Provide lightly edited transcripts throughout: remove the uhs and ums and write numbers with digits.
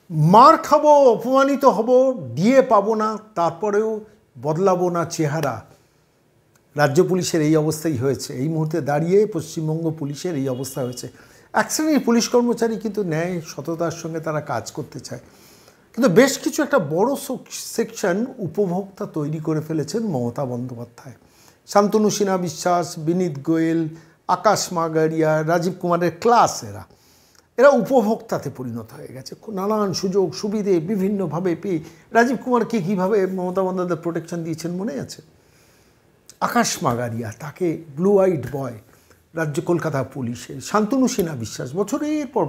মার খাবো, অপমানিত হব, ডিএ পাবো না, তারপরেও বদলাবো না চেহারা। রাজ্য পুলিশের এই অবস্থাই হয়েছে। এই মুহূর্তে দাঁড়িয়ে পশ্চিমবঙ্গ পুলিশের এই অবস্থা হয়েছে। এক শ্রেণীর পুলিশ কর্মচারী কিন্তু ন্যায় সততার সঙ্গে তারা কাজ করতে চায়, কিন্তু বেশ কিছু একটা বড় সেকশন উপভোক্তা তৈরি করে ফেলেছেন মমতা বন্দ্যোপাধ্যায়। শান্তনু সিনহা বিশ্বাস, বিনীত গোয়েল, আকাশ মাগারিয়া, রাজীব কুমারের ক্লাস এরা উপভোক্তাতে পরিণত হয়ে গেছে। নানান সুযোগ সুবিধে বিভিন্নভাবে পেয়ে রাজীব কুমারকে কীভাবে মমতা বন্দ্যোপাধ্যায় প্রোটেকশন দিয়েছেন মনে আছে? আকাশ মাগারিয়া, তাকে ব্লু আইড বয় রাজ্য কলকাতা পুলিশের। শান্তনু সিনহা বিশ্বাস বছরের পর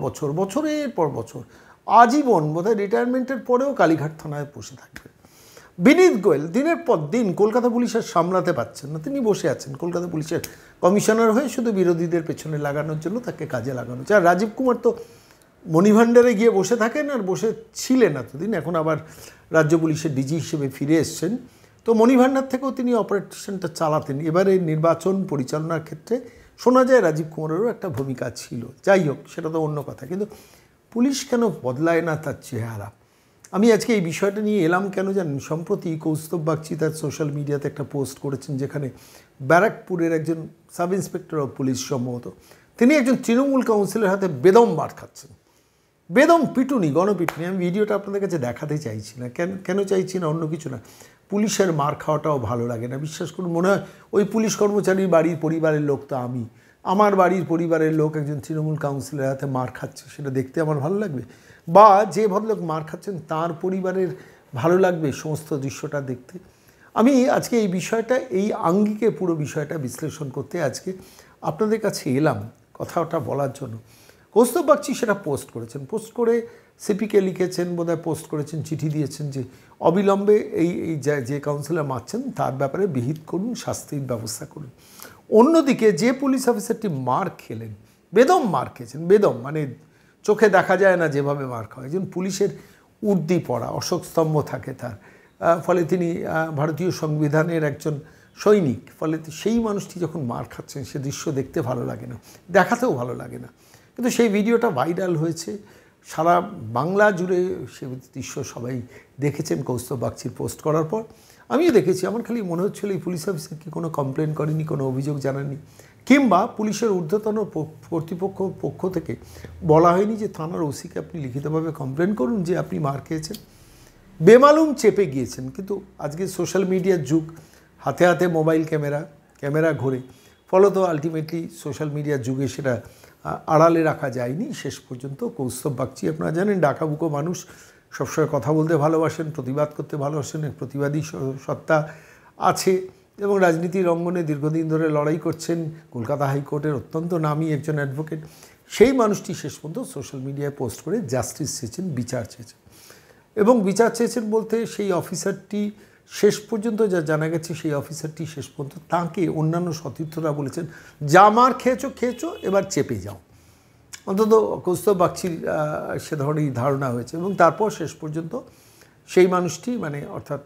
বছর আজীবন বোধহয় রিটায়ারমেন্টের পরেও কালীঘাট থানায় বসে থাকবেন। বিনীত গোয়েল দিনের পর দিন কলকাতা পুলিশের সামলাতে পারছেন না, তিনি বসে আছেন কলকাতা পুলিশের কমিশনার হয়ে, শুধু বিরোধীদের পেছনে লাগানোর জন্য তাকে কাজে লাগানো হচ্ছে। আর রাজীব কুমার তো মণিভাণ্ডারে গিয়ে বসে থাকেন, আর বসে ছিলেন এতদিন, এখন আবার রাজ্য পুলিশের ডিজি হিসেবে ফিরে এসছেন। তো মণিভাণ্ডার থেকেও তিনি অপারেশনটা চালাতেন। এবারে নির্বাচন পরিচালনার ক্ষেত্রে শোনা যায় রাজীব কুমারেরও একটা ভূমিকা ছিল। যাই হোক, সেটা তো অন্য কথা। কিন্তু পুলিশ কেন বদলায় না তার চেহারা? আমি আজকে এই বিষয়টা নিয়ে এলাম কেন জানেন? সম্প্রতি কৌস্তব বাগচি তার সোশ্যাল মিডিয়াতে একটা পোস্ট করেছেন, যেখানে ব্যারাকপুরের একজন সাব ইন্সপেক্টর অফ পুলিশ সম্ভবত, তিনি একজন তৃণমূল কাউন্সিলের হাতে বেদম মার খাচ্ছেন, বেদম পিটুনি, গণপিটুনি। আমি ভিডিওটা আপনাদের কাছে দেখাতে চাইছি না। কেন চাইছি না? অন্য কিছু না, পুলিশের মার খাওয়াটাও ভালো লাগে না। বিশ্বাস করুন, মনে হয় ওই পুলিশ কর্মচারীর বাড়ির পরিবারের লোক তো আমি, আমার বাড়ির পরিবারের লোক একজন তৃণমূল কাউন্সিলের হাতে মার খাচ্ছে, সেটা দেখতে আমার ভালো লাগবে? বা যে ভদ্রলোক মার খাচ্ছেন তার পরিবারের ভালো লাগবে সমস্ত দৃশ্যটা দেখতে? আমি আজকে এই বিষয়টা, এই আঙ্গিকে পুরো বিষয়টা বিশ্লেষণ করতে আজকে আপনাদের কাছে এলাম, কথাটা বলার জন্য। কৌস্তব বাগচি সেটা পোস্ট করেছেন, পোস্ট করে সিপিকে লিখেছেন, বোধহয় পোস্ট করেছেন, চিঠি দিয়েছেন যে অবিলম্বে এই যে কাউন্সিলর মারছেন তার ব্যাপারে বিহিত করুন, শাস্তির ব্যবস্থা করুন। অন্যদিকে যে পুলিশ অফিসারটি মার খেলেন, বেদম মার খেয়েছেন, বেদম মানে চোখে দেখা যায় না যেভাবে মার খাওয়া, একজন পুলিশের উর্দি পড়া, অশোক স্তম্ভ থাকে তার, ফলে তিনি ভারতীয় সংবিধানের একজন সৈনিক, ফলে সেই মানুষটি যখন মার খাচ্ছেন সে দৃশ্য দেখতে ভালো লাগে না, দেখাতেও ভালো লাগে না। কিন্তু সেই ভিডিওটা ভাইরাল হয়েছে, সারা বাংলা জুড়ে সে দৃশ্য সবাই দেখেছেন কৌস্তব বাগচির পোস্ট করার পর। আমিও দেখেছি। আমার খালি মনে হচ্ছিল এই পুলিশ অফিসার কি কোনো কমপ্লেন করেনি, কোনো অভিযোগ জানাননি, কিংবা পুলিশের ঊর্ধ্বতন কর্তৃপক্ষ পক্ষ থেকে বলা হয়নি যে থানার ওসিকে আপনি লিখিতভাবে কমপ্লেন করুন যে আপনি মার খেয়েছেন। বেমালুম চেপে গিয়েছেন। কিন্তু আজকে সোশ্যাল মিডিয়ার যুগ, হাতে হাতে মোবাইল ক্যামেরা ঘোরে, ফলত আলটিমেটলি সোশ্যাল মিডিয়ার যুগে সেটা আড়ালে রাখা যায়নি শেষ পর্যন্ত। কৌস্তব বাগচি আপনারা জানেন ডাকাবুকো মানুষ, সবসময় কথা বলতে ভালোবাসেন, প্রতিবাদ করতে ভালোবাসেন, প্রতিবাদী সত্তা আছে এবং রাজনীতির অঙ্গনে দীর্ঘদিন ধরে লড়াই করছেন, কলকাতা হাইকোর্টের অত্যন্ত নামী একজন অ্যাডভোকেট। সেই মানুষটি শেষ পর্যন্ত সোশ্যাল মিডিয়ায় পোস্ট করে জাস্টিস চেয়েছেন, বিচার চেয়েছেন। এবং বিচার চেয়েছেন বলতে সেই অফিসারটি শেষ পর্যন্ত যা জানা গেছে, সেই অফিসারটি শেষ পর্যন্ত তাঁকে অন্যান্য সতীর্থরা বলেছেন, যা মার খেয়েছো এবার চেপে যাও। অন্তত কৌস্তব বাগচির সে ধরনের ধারণা হয়েছে। এবং তারপর শেষ পর্যন্ত সেই মানুষটি মানে অর্থাৎ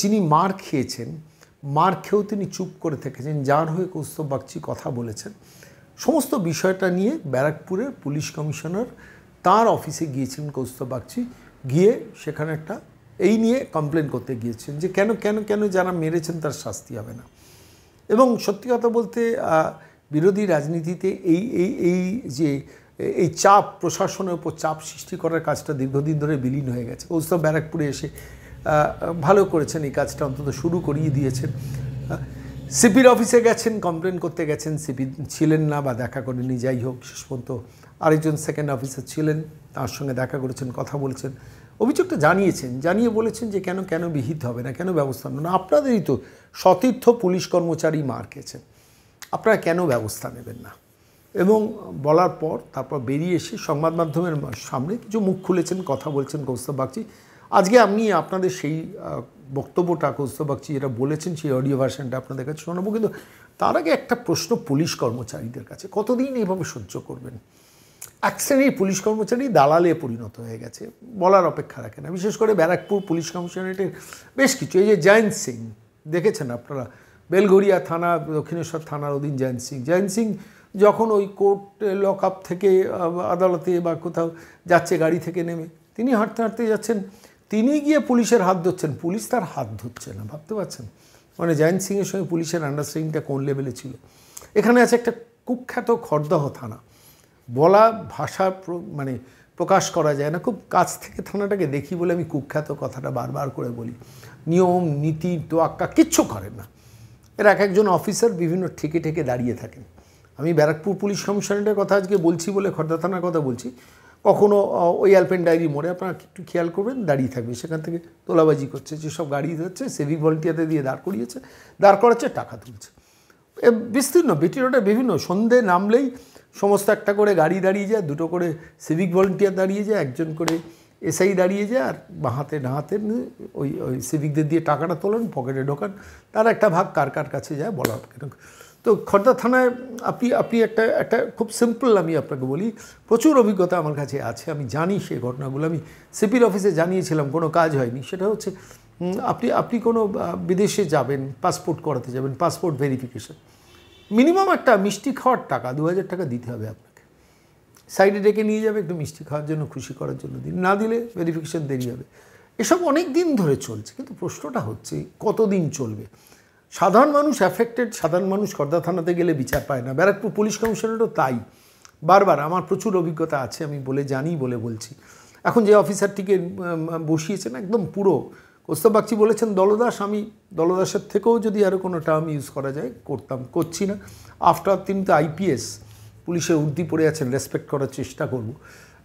যিনি মার খেয়েছেন, মার খেয়েও তিনি চুপ করে থেকেছেন, যার হয়ে কৌস্তব বাগচি কথা বলেছেন, সমস্ত বিষয়টা নিয়ে ব্যারাকপুরের পুলিশ কমিশনার তার অফিসে গিয়েছিলেন কৌস্তব বাগচি, গিয়ে সেখানে একটা এই নিয়ে কমপ্লেন করতে গিয়েছেন যে কেন যারা মেরেছেন তার শাস্তি হবে না। এবং সত্যি কথা বলতে বিরোধী রাজনীতিতে এই যে এই চাপ, প্রশাসনের উপর চাপ সৃষ্টি করার কাজটা দীর্ঘদিন ধরে বিলীন হয়ে গেছে। কৌস্তব ব্যারাকপুরে এসে ভালো করেছেন, এই কাজটা অন্তত শুরু করিয়ে দিয়েছেন। সিপির অফিসে গেছেন, কমপ্লেন করতে গেছেন, সিপি ছিলেন না বা দেখা করেনি। যাই হোক, শেষ পর্যন্ত আরেকজন সেকেন্ড অফিসার ছিলেন, তার সঙ্গে দেখা করেছেন, কথা বলেছেন, অভিযোগটা জানিয়ে বলেছেন যে কেন বিহিত হবে না, কেন ব্যবস্থা নেবেন না? আপনাদেরই তো সতীর্থ পুলিশ কর্মচারী মার খেয়েছেন, আপনারা কেন ব্যবস্থা নেবেন না? এবং বলার পর তারপর বেরিয়ে এসে সংবাদ মাধ্যমের সামনে কিছু মুখ খুলেছেন, কথা বলছেন কৌস্তব বাগচি। আজকে আমি আপনাদের সেই বক্তব্যটা কৌস্তব বাগচি যেটা বলেছেন সেই অডিও ভার্সনটা আপনাদের কাছে শোনাবো। কিন্তু তার আগে একটা প্রশ্ন পুলিশ কর্মচারীদের কাছে, কতদিন এইভাবে সহ্য করবেন? এক শ্রেণীর পুলিশ কর্মচারী দালালে পরিণত হয়ে গেছে, বলার অপেক্ষা রাখে না। বিশেষ করে ব্যারাকপুর পুলিশ কমিশনারেটের বেশ কিছু, এই যে জয়ন্ত সিং দেখেছেন আপনারা, বেলঘরিয়া থানা, দক্ষিণেশ্বর থানার অধীন জয়ন্ত সিং যখন ওই কোর্ট লক আপ থেকে আদালতে বা কোথাও যাচ্ছে গাড়ি থেকে নেমে, তিনি হাঁটতে হাঁটতে যাচ্ছেন, তিনি গিয়ে পুলিশের হাত ধরছেন, পুলিশ তার হাত ধরছে না। ভাবতে পারছেন মানে জয়ন্ত সিংয়ের সঙ্গে পুলিশের আন্ডারস্ট্যান্ডিংটা কোন লেভেলে ছিল। এখানে আছে একটা কুখ্যাত খড়দহ থানা, বলা ভাষা মানে প্রকাশ করা যায় না, খুব কাছ থেকে থানাটাকে দেখি বলে আমি কুখ্যাত কথাটা বারবার করে বলি। নিয়ম নীতি তোয়াক্কা কিচ্ছু করেন না। এর এক একজন অফিসার বিভিন্ন ঠেকে ঠেকে দাঁড়িয়ে থাকেন। আমি ব্যারাকপুর পুলিশ কমিশনারের কথা আজকে বলছি বলে খড়দা থানার কথা বলছি। কখনও ওই অ্যালপেন ডায়েরি মোড়ে আপনারা একটু খেয়াল করবেন, দাঁড়িয়ে থাকবে, সেখান থেকে তোলাবাজি করছে, যেসব গাড়ি যাচ্ছে সিভিক ভলেন্টিয়ারদের দিয়ে দাঁড় করাচ্ছে, টাকা তুলছে। বিস্তীর্ণ বিটি রোডে বিভিন্ন সন্ধে নামলেই সমস্ত একটা করে গাড়ি দাঁড়িয়ে যায়, দুটো করে সিভিক ভলেন্টিয়ার দাঁড়িয়ে যায়, একজন করে এসআই দাঁড়িয়ে যায়, আর বাঁহাতে ডাহাতে ওই সিভিকদের দিয়ে টাকাটা তোলেন, পকেটে ঢোকান, তার একটা ভাগ কার কাছে যায় বলা হবে। তো খড়দা থানায় আপনি একটা খুব সিম্পল আমি আপনাকে বলি, প্রচুর অভিজ্ঞতা আমার কাছে আছে, আমি জানি সেই ঘটনাগুলো। আমি সিপির অফিসে জানিয়েছিলাম, কোনো কাজ হয়নি। সেটা হচ্ছে আপনি কোনো বিদেশে যাবেন, পাসপোর্ট করাতে যাবেন, পাসপোর্ট ভেরিফিকেশন, মিনিমাম একটা মিষ্টি খাওয়ার টাকা 2000 টাকা দিতে হবে আপনাকে। সাইডে ডেকে নিয়ে যাবে একটু মিষ্টি খাওয়ার জন্য, খুশি করার জন্য দিন, না দিলে ভেরিফিকেশন দেরি হবে। এসব অনেক দিন ধরে চলছে, কিন্তু প্রশ্নটা হচ্ছে কতদিন চলবে? সাধারণ মানুষ অ্যাফেক্টেড, সাধারণ মানুষ খড়দা থানাতে গেলে বিচার পায় না। ব্যারাকপুর পুলিশ কমিশনারও তাই। বারবার আমার প্রচুর অভিজ্ঞতা আছে, আমি জানি বলে বলছি। এখন যে অফিসারটিকে বসিয়েছেন একদম পুরো কৌস্তব বাগচি বলেছেন দলদাস, আমি দলদাসের থেকেও যদি আরও কোনো টার্ম ইউজ করা যায় করছি না। আফটার তিনি তো আইপিএস, পুলিশের উর্দি পড়ে আছেন, রেসপেক্ট করার চেষ্টা করব।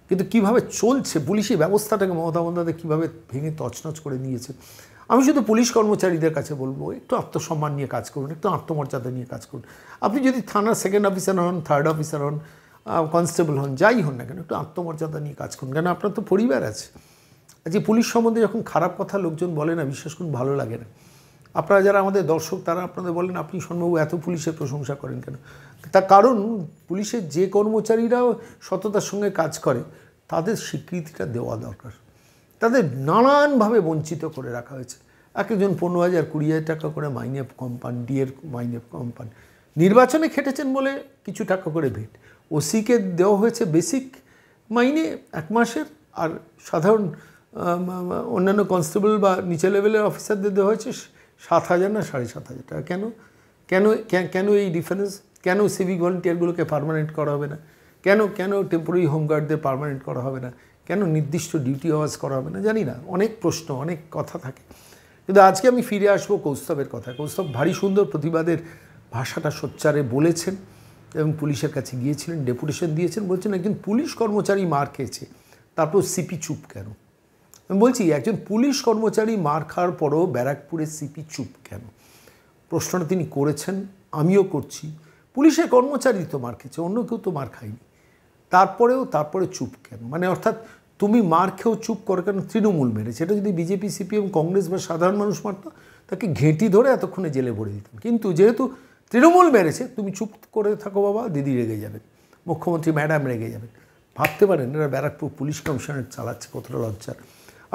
কিন্তু কীভাবে চলছে পুলিশি ব্যবস্থাটাকে মমতা বন্দ্যোপাধ্যায় কীভাবে ভেঙে তছনছ করে নিয়েছে। আমি শুধু পুলিশ কর্মচারীদের কাছে বলবো, একটু আত্মসম্মান নিয়ে কাজ করুন, একটু আত্মমর্যাদা নিয়ে কাজ করুন। আপনি যদি থানার সেকেন্ড অফিসার হন, থার্ড অফিসার হন, কনস্টেবল হন, যাই হন না কেন, একটু আত্মমর্যাদা নিয়ে কাজ করুন, কেন আপনার তো পরিবার আছে। আজকে পুলিশ সম্বন্ধে যখন খারাপ কথা লোকজন বলে না, বিশ্বাস করুন ভালো লাগে না। আপনারা যারা আমাদের দর্শক, তারা আপনাদের বলেন আপনি শোনবাবু এত পুলিশের প্রশংসা করেন কেন? তার কারণ পুলিশের যে কর্মচারীরাও সততার সঙ্গে কাজ করে, তাদের স্বীকৃতিটা দেওয়া দরকার। তাদের নানানভাবে বঞ্চিত করে রাখা হয়েছে। এক একজন 15,000 20,000 টাকা করে মাইনে কম পান, ডিএর মাইনে কম পান। নির্বাচনে খেটেছেন বলে কিছু টাকা করে ভেট। ওসিকে দেওয়া হয়েছে বেসিক মাইনে 1 মাসের, আর সাধারণ অন্যান্য কনস্টেবল বা নিচে লেভেলের অফিসারদের দেওয়া হয়েছে 7,000 না 7,500 টাকা। কেন এই ডিফারেন্স? কেন সিভিক ভলেন্টিয়ারগুলোকে পার্মানেন্ট করা হবে না? কেন টেম্পোরারি হোমগার্ডদের পার্মানেন্ট করা হবে না? কেন নির্দিষ্ট ডিউটি আওয়াজ করা হবে না? জানি না, অনেক প্রশ্ন, অনেক কথা থাকে। কিন্তু আজকে আমি ফিরে আসবো কৌস্তবের কথা। কৌস্তব ভারী সুন্দর প্রতিবাদের ভাষাটা সোচ্চারে বলেছেন এবং পুলিশের কাছে গিয়েছিলেন, ডেপুটেশন দিয়েছেন, বলছেন একজন পুলিশ কর্মচারী মার খেয়েছে, তারপর সিপি চুপ কেন? আমি বলছি একজন পুলিশ কর্মচারী মার খাওয়ার পরও ব্যারাকপুরের সিপি চুপ কেন? প্রশ্নটা তিনি করেছেন, আমিও করছি। পুলিশের কর্মচারী তো মার খেয়েছে, অন্য কেউ তো মার খায়নি, তারপরে চুপ কেন? মানে অর্থাৎ তুমি মার খেয়েও চুপ করো কেন? তৃণমূল মেরেছে। এটা যদি বিজেপি, সিপিএম, কংগ্রেস বা সাধারণ মানুষ মারত, তাকে ঘেঁটি ধরে এতক্ষণে জেলে ভরে দিতাম। কিন্তু যেহেতু তৃণমূল মেরেছে, তুমি চুপ করে থাকো বাবা, দিদি রেগে যাবেন, মুখ্যমন্ত্রী ম্যাডাম রেগে যাবেন। ভাবতে পারেন এরা ব্যারাকপুর পুলিশ কমিশনার চালাচ্ছে, কতটা লজ্জার।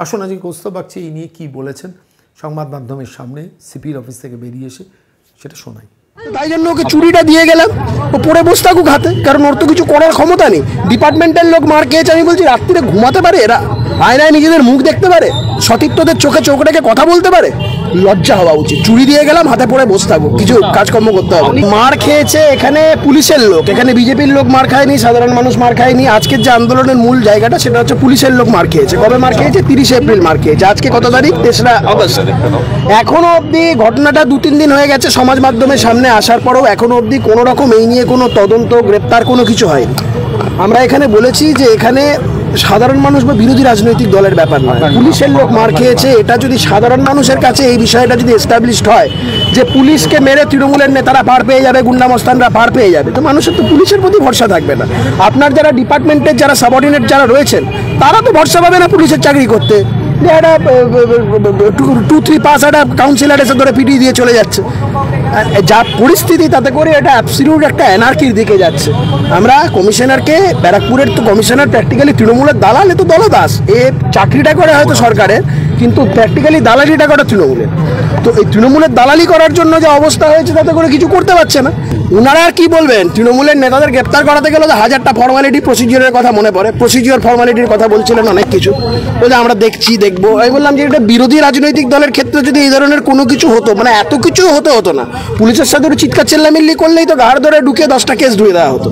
আসুন আজকে কৌস্তব বাগচি এই নিয়ে কী বলেছেন সংবাদ মাধ্যমের সামনে সিপির অফিস থেকে বেরিয়ে এসে, সেটা শোনাই। তাই জন্য ওকে চুরিটা দিয়ে গেলাম, ও পড়ে বসে থাকুক হাতে, কারণ ওর তো কিছু করার ক্ষমতা নেই। ডিপার্টমেন্টের লোক মার খেয়েছে, আমি বলছি রাত্রিরে ঘুমাতে পারে এরা? আয়নায় নিজেদের মুখ দেখতে পারে? সতীর্থদের চোখে চোখ রেখে কথা বলতে পারে? লজ্জা হওয়া উচিত। চুরি দিয়ে গেলাম, হাতে পড়ে বসে থাকুক, কিছু কাজকর্ম করতে হবে। মার খেয়েছে এখানে পুলিশের লোক, এখানে বিজেপির লোক মার খায়নি, সাধারণ মানুষ মার খায়নি। আজকের যে আন্দোলনের মূল জায়গাটা সেটা হচ্ছে পুলিশের লোক মার খেয়েছে। কবে মার খেয়েছে? 30 এপ্রিল মার খেয়েছে। আজকে কত তারিখ? 3রা আগস্ট। এখনো অবধি ঘটনাটা 2-3 দিন হয়ে গেছে সমাজ মাধ্যমের সামনে আসার পরেও এখনো অবধি কোনো রকম এই নিয়ে কোনো তদন্ত, গ্রেপ্তার কোনো কিছু হয়নি। আমরা এখানে বলেছি যে এখানে সাধারণ মানুষ বা বিরোধী রাজনৈতিক দলের ব্যাপার নয়। পুলিশের লোক মার খেয়েছে, এটা যদি সাধারণ মানুষের কাছে এই বিষয়টা যদি এস্টাবলিশড হয় যে পুলিশকে মেরে তৃণমূলের নেতারা পার পেয়ে যাবে, গুন্ডামস্তানরা পার পেয়ে যাবে, তো মানুষের তো পুলিশের প্রতি ভরসা থাকবে না। আপনার যারা ডিপার্টমেন্টের যারা সাবঅর্ডিনেট যারা রয়েছেন, তারা তো ভরসা পাবে না পুলিশের চাকরি করতে। একটা 2-3 পাস একটা কাউন্সিলর এসে ধরে পিটিয়ে দিয়ে চলে যাচ্ছে। যা পরিস্থিতি, তাতে করে এটা অ্যাবসলিউট একটা অ্যানার্কির দিকে যাচ্ছে। আমরা কমিশনারকে, ব্যারাকপুরের তো কমিশনার প্র্যাকটিক্যালি তৃণমূলের দালাল, এ তো দলদাস। এ চাকরিটা করে হয়তো সরকারের, কিন্তু প্র্যাকটিক্যালি দালালিটা করে তৃণমূলের। তো এই তৃণমূলের দালালি করার জন্য যে অবস্থা হয়েছে, তাতে করে কিছু করতে পারছে না। ওনারা আর কি বলবেন? তৃণমূলের নেতাদের গ্রেপ্তার করাতে গেলে তো হাজারটা ফর্মালিটি প্রসিজিওরের কথা মনে পড়ে, প্রসিজিওর ফর্মালিটির কথা বলছিলেন অনেক কিছু, বলছে আমরা দেখবো। আমি বললাম যে এটা বিরোধী রাজনৈতিক দলের ক্ষেত্রে যদি এই ধরনের কোনো কিছু হতো, মানে এত কিছু হতো না, পুলিশের সাথে চিৎকার চেল্লামিল্লি করলেই তো ঘাড় ধরে ঢুকে 10টা কেস ঢুকে দেওয়া হতো,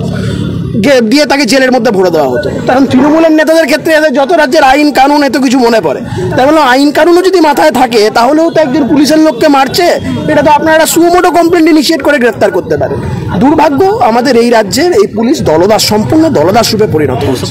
দিয়ে তাকে জেলের মধ্যে ভরে দেওয়া হতো। কারণ তৃণমূলের নেতাদের ক্ষেত্রে এদের যত রাজ্যের আইন কানুন এত কিছু মনে পড়ে। তাই বললাম আইন কানুনও যদি মাথায় থাকে তাহলেও তো একজন পুলিশের লোককে মারছে, এটা তো আপনারা সুমোটো কমপ্লেন্ট ইনিশিয়েট করে গ্রেপ্তার করতে পারেন। দুর্ভাগ্য আমাদের এই রাজ্যের এই পুলিশ দলদাস, সম্পূর্ণ দলদাস রূপে পরিণত হচ্ছে।